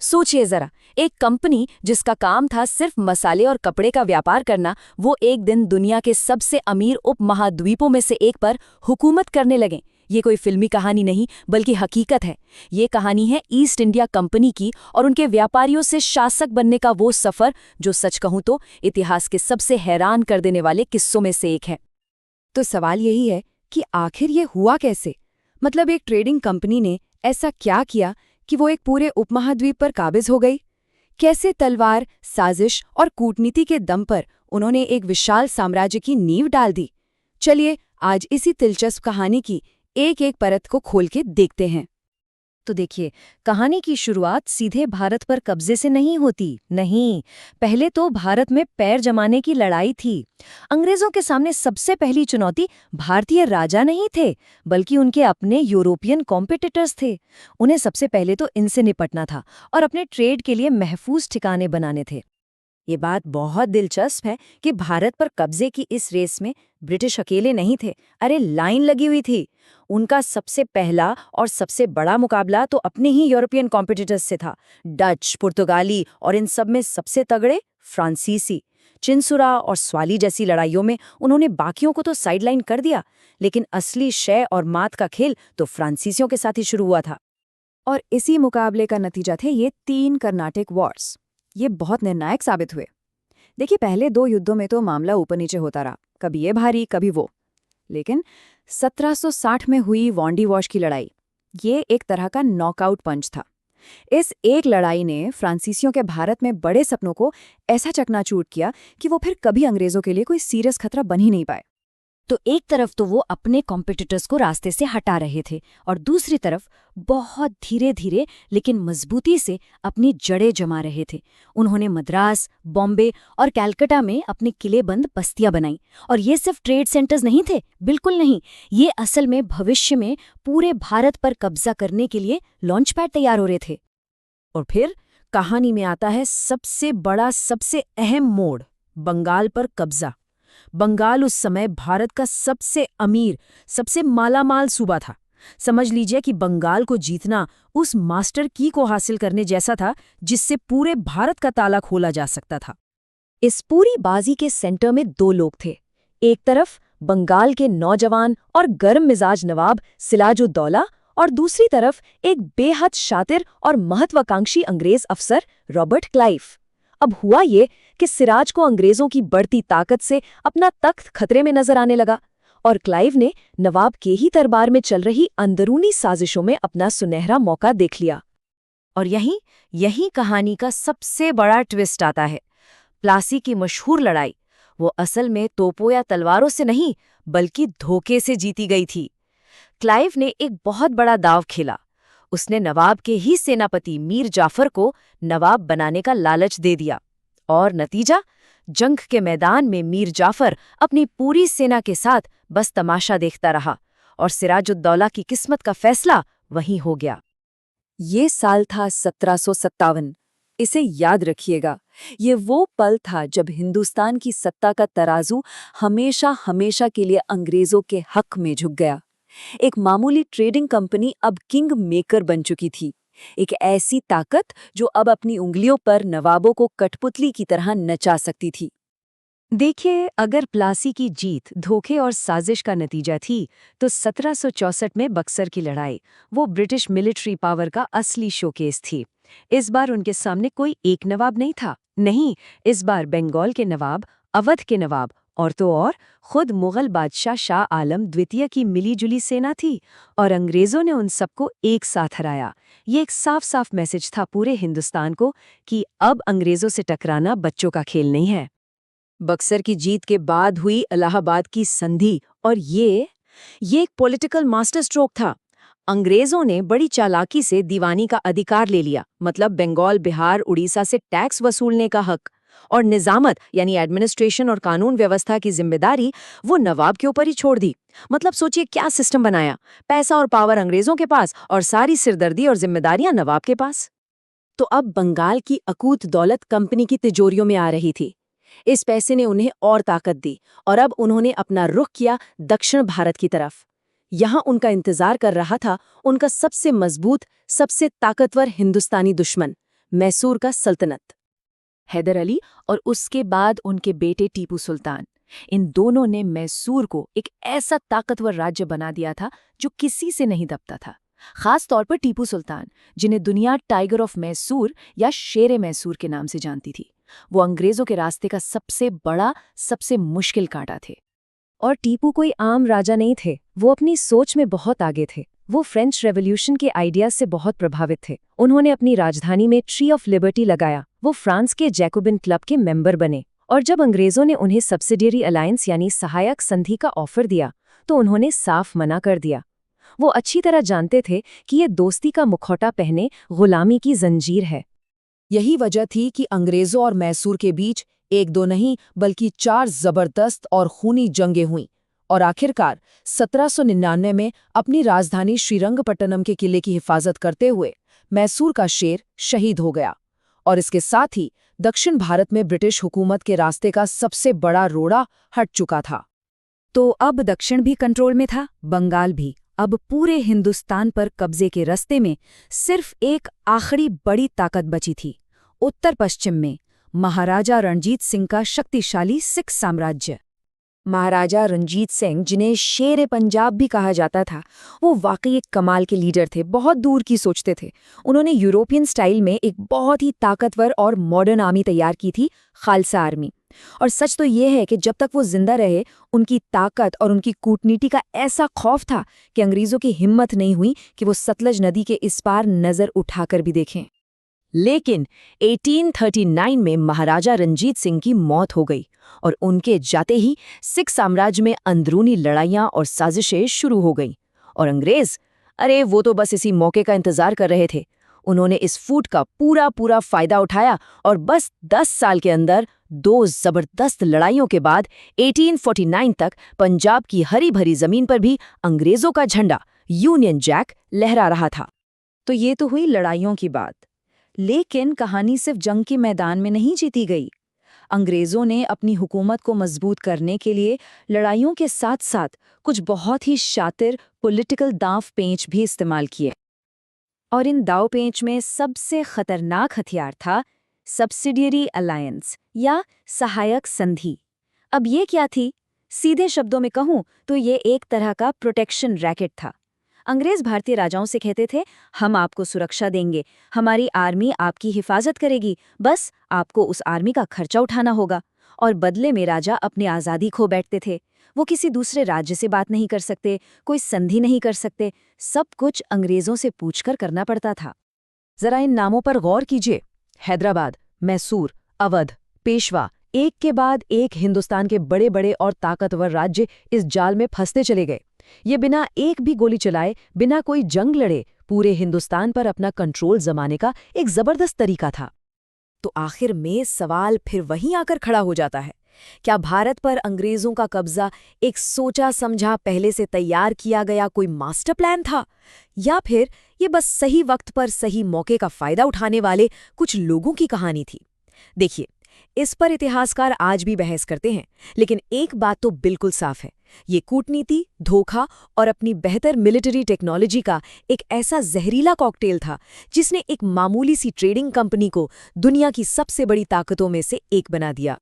सोचिए जरा, एक कंपनी जिसका काम था सिर्फ मसाले और कपड़े का व्यापार करना, वो एक दिन दुनिया के सबसे अमीर उपमहाद्वीपों में से एक पर हुकूमत करने लगे। ये कोई फिल्मी कहानी नहीं, बल्कि हकीकत है। ये कहानी है ईस्ट इंडिया कंपनी की और उनके व्यापारियों से शासक बनने का वो सफर, जो सच कहूं तो इतिहास के सबसे हैरान कर देने वाले किस्सों में से एक है। तो सवाल यही है कि आखिर ये हुआ कैसे? मतलब एक ट्रेडिंग कंपनी ने ऐसा क्या किया कि वो एक पूरे उपमहाद्वीप पर काबिज हो गई? कैसे तलवार, साजिश और कूटनीति के दम पर उन्होंने एक विशाल साम्राज्य की नींव डाल दी? चलिए आज इसी दिलचस्प कहानी की एक एक परत को खोल के देखते हैं। तो देखिए, कहानी की शुरुआत सीधे भारत पर कब्जे से नहीं होती। नहीं, पहले तो भारत में पैर जमाने की लड़ाई थी। अंग्रेजों के सामने सबसे पहली चुनौती भारतीय राजा नहीं थे, बल्कि उनके अपने यूरोपियन कॉम्पिटिटर्स थे। उन्हें सबसे पहले तो इनसे निपटना था और अपने ट्रेड के लिए महफूज ठिकाने बनाने थे। ये बात बहुत दिलचस्प है कि भारत पर कब्जे की इस रेस में ब्रिटिश अकेले नहीं थे। अरे, लाइन लगी हुई थी। उनका सबसे पहला और सबसे बड़ा मुकाबला तो अपने ही यूरोपियन कॉम्पिटिटर्स से था। डच, पुर्तगाली और इन सब में सबसे तगड़े फ्रांसीसी। चिंसुरा और स्वाली जैसी लड़ाइयों में उन्होंने बाकियों को तो साइडलाइन कर दिया, लेकिन असली शय और मात का खेल तो फ्रांसीसियों के साथ ही शुरू हुआ था। और इसी मुकाबले का नतीजा थे ये 3 कर्नाटिक वॉर्स। ये बहुत निर्णायक साबित हुए। देखिए, पहले 2 युद्धों में तो मामला ऊपर नीचे होता रहा, कभी ये भारी कभी वो। लेकिन 1760 में हुई वांडी वॉश की लड़ाई, ये एक तरह का नॉकआउट पंच था। इस एक लड़ाई ने फ्रांसीसियों के भारत में बड़े सपनों को ऐसा चकनाचूर किया कि वो फिर कभी अंग्रेजों के लिए कोई सीरियस खतरा बन ही नहीं पाए। तो एक तरफ तो वो अपने कॉम्पिटिटर्स को रास्ते से हटा रहे थे और दूसरी तरफ बहुत धीरे धीरे लेकिन मजबूती से अपनी जड़ें जमा रहे थे। उन्होंने मद्रास, बॉम्बे और कलकत्ता में अपने किलेबंद बस्तियां बनाई। और ये सिर्फ ट्रेड सेंटर्स नहीं थे, बिल्कुल नहीं। ये असल में भविष्य में पूरे भारत पर कब्जा करने के लिए लॉन्च पैड तैयार हो रहे थे। और फिर कहानी में आता है सबसे बड़ा, सबसे अहम मोड़, बंगाल पर कब्जा। बंगाल उस समय भारत का सबसे अमीर, सबसे मालामाल सूबा था। समझ लीजिए कि बंगाल को जीतना उस मास्टर की को हासिल करने जैसा था, जिससे पूरे भारत का ताला खोला जा सकता था। इस पूरी बाजी के सेंटर में 2 लोग थे। एक तरफ बंगाल के नौजवान और गर्म मिजाज नवाब सिराजुद्दौला और दूसरी तरफ एक बेहद शातिर और महत्वाकांक्षी अंग्रेज अफसर रॉबर्ट क्लाइव। अब हुआ ये कि सिराज को अंग्रेजों की बढ़ती ताकत से अपना तख्त खतरे में नजर आने लगा और क्लाइव ने नवाब के ही दरबार में चल रही अंदरूनी साजिशों में अपना सुनहरा मौका देख लिया। और यही कहानी का सबसे बड़ा ट्विस्ट आता है। प्लासी की मशहूर लड़ाई वो असल में तोपों या तलवारों से नहीं, बल्कि धोखे से जीती गई थी। क्लाइव ने एक बहुत बड़ा दांव खेला। उसने नवाब के ही सेनापति मीर जाफर को नवाब बनाने का लालच दे दिया और नतीजा, जंग के मैदान में मीर जाफर अपनी पूरी सेना के साथ बस तमाशा देखता रहा और सिराजुद्दौला की किस्मत का फैसला वहीं हो गया। ये साल था 1757। इसे याद रखिएगा, ये वो पल था जब हिंदुस्तान की सत्ता का तराजू हमेशा हमेशा के लिए अंग्रेजों के हक में झुक गया। एक मामूली ट्रेडिंग कंपनी अब किंग मेकर बन चुकी थी। एक ऐसी ताकत जो अब अपनी उंगलियों पर नवाबों को कठपुतली की तरह नचा सकती थी। देखिए, अगर प्लासी की जीत धोखे और साजिश का नतीजा थी, तो 1764 में बक्सर की लड़ाई वो ब्रिटिश मिलिट्री पावर का असली शोकेस थी। इस बार उनके सामने कोई एक नवाब नहीं था। नहीं, इस बार बंगाल के नवाब, अवध के नवाब और तो और खुद मुगल बादशाह शाह आलम द्वितीय की मिलीजुली सेना थी और अंग्रेजों ने उन सबको एक साथ हराया। ये एक साफ साफ मैसेज था पूरे हिंदुस्तान को कि अब अंग्रेजों से टकराना बच्चों का खेल नहीं है। बक्सर की जीत के बाद हुई इलाहाबाद की संधि, और ये एक पॉलिटिकल मास्टर स्ट्रोक था। अंग्रेजों ने बड़ी चालाकी से दीवानी का अधिकार ले लिया, मतलब बंगाल, बिहार, उड़ीसा से टैक्स वसूलने का हक, और निजामत यानी एडमिनिस्ट्रेशन और कानून व्यवस्था की जिम्मेदारी वो नवाब के ऊपर ही छोड़ दी। मतलब सोचिए क्या सिस्टम बनाया, पैसा और पावर अंग्रेजों के पास और सारी सिरदर्दी और जिम्मेदारियां नवाब के पास। तो अब बंगाल की अकूत दौलत कंपनी की तिजोरियों में आ रही थी। इस पैसे ने उन्हें और ताकत दी और अब उन्होंने अपना रुख किया दक्षिण भारत की तरफ। यहाँ उनका इंतजार कर रहा था उनका सबसे मजबूत, सबसे ताकतवर हिंदुस्तानी दुश्मन, मैसूर का सल्तनत। हैदर अली और उसके बाद उनके बेटे टीपू सुल्तान, इन दोनों ने मैसूर को एक ऐसा ताकतवर राज्य बना दिया था जो किसी से नहीं दबता था। खास तौर पर टीपू सुल्तान, जिन्हें दुनिया टाइगर ऑफ मैसूर या शेरे मैसूर के नाम से जानती थी, वो अंग्रेजों के रास्ते का सबसे बड़ा, सबसे मुश्किल कांटा थे। और टीपू कोई आम राजा नहीं थे, वो अपनी सोच में बहुत आगे थे। वो फ्रेंच रेवोल्यूशन के आइडियाज से बहुत प्रभावित थे। उन्होंने अपनी राजधानी में ट्री ऑफ लिबर्टी लगाया। वो फ्रांस के जैकोबिन क्लब के मेंबर बने, और जब अंग्रेजों ने उन्हें सब्सिडियरी अलायंस यानी सहायक संधि का ऑफर दिया तो उन्होंने साफ मना कर दिया। वो अच्छी तरह जानते थे कि ये दोस्ती का मुखौटा पहने गुलामी की जंजीर है। यही वजह थी कि अंग्रेजों और मैसूर के बीच एक दो नहीं बल्कि 4 जबरदस्त और खूनी जंगें हुईं, और आखिरकार 1799 में अपनी राजधानी श्रीरंगपट्टनम के किले की हिफाजत करते हुए मैसूर का शेर शहीद हो गया। और इसके साथ ही दक्षिण भारत में ब्रिटिश हुकूमत के रास्ते का सबसे बड़ा रोड़ा हट चुका था। तो अब दक्षिण भी कंट्रोल में था, बंगाल भी। अब पूरे हिंदुस्तान पर कब्जे के रास्ते में सिर्फ एक आखिरी बड़ी ताकत बची थी, उत्तर पश्चिम में महाराजा रणजीत सिंह का शक्तिशाली सिख साम्राज्य। महाराजा रणजीत सिंह, जिन्हें शेर पंजाब भी कहा जाता था, वो वाकई एक कमाल के लीडर थे, बहुत दूर की सोचते थे। उन्होंने यूरोपियन स्टाइल में एक बहुत ही ताकतवर और मॉडर्न आर्मी तैयार की थी, खालसा आर्मी। और सच तो ये है कि जब तक वो जिंदा रहे, उनकी ताकत और उनकी कूटनीति का ऐसा खौफ था कि अंग्रेजों की हिम्मत नहीं हुई कि वो सतलज नदी के इस पार नजर उठाकर भी देखें। लेकिन 1839 में महाराजा रणजीत सिंह की मौत हो गई, और उनके जाते ही सिख साम्राज्य में अंदरूनी लड़ाइयां और साजिशें शुरू हो गईं। और अंग्रेज, अरे वो तो बस इसी मौके का इंतजार कर रहे थे। उन्होंने इस फूट का पूरा फायदा उठाया, और बस 10 साल के अंदर 2 जबरदस्त लड़ाइयों के बाद 1849 तक पंजाब की हरी भरी जमीन पर भी अंग्रेजों का झंडा, यूनियन जैक, लहरा रहा था। तो ये तो हुई लड़ाइयों की बात, लेकिन कहानी सिर्फ जंग के मैदान में नहीं जीती गई। अंग्रेजों ने अपनी हुकूमत को मजबूत करने के लिए लड़ाइयों के साथ साथ कुछ बहुत ही शातिर पॉलिटिकल दांव पेंच भी इस्तेमाल किए। और इन दाव पेंच में सबसे खतरनाक हथियार था सब्सिडियरी अलायंस या सहायक संधि। अब ये क्या थी? सीधे शब्दों में कहूं तो ये एक तरह का प्रोटेक्शन रैकेट था। अंग्रेज भारतीय राजाओं से कहते थे, हम आपको सुरक्षा देंगे, हमारी आर्मी आपकी हिफाजत करेगी, बस आपको उस आर्मी का खर्चा उठाना होगा। और बदले में राजा अपनी आज़ादी खो बैठते थे। वो किसी दूसरे राज्य से बात नहीं कर सकते, कोई संधि नहीं कर सकते, सब कुछ अंग्रेजों से पूछकर करना पड़ता था। जरा इन नामों पर गौर कीजिए। हैदराबाद, मैसूर, अवध, पेशवा, एक के बाद एक हिंदुस्तान के बड़े बड़े और ताकतवर राज्य इस जाल में फंसते चले गए। ये बिना एक भी गोली चलाए, बिना कोई जंग लड़े, पूरे हिंदुस्तान पर अपना कंट्रोल जमाने का एक जबरदस्त तरीका था। तो आखिर में सवाल फिर वहीं आकर खड़ा हो जाता है, क्या भारत पर अंग्रेजों का कब्जा एक सोचा समझा, पहले से तैयार किया गया कोई मास्टर प्लान था, या फिर ये बस सही वक्त पर सही मौके का फायदा उठाने वाले कुछ लोगों की कहानी थी? देखिए, इस पर इतिहासकार आज भी बहस करते हैं, लेकिन एक बात तो बिल्कुल साफ है, ये कूटनीति, धोखा और अपनी बेहतर मिलिट्री टेक्नोलॉजी का एक ऐसा जहरीला कॉकटेल था जिसने एक मामूली सी ट्रेडिंग कंपनी को दुनिया की सबसे बड़ी ताकतों में से एक बना दिया।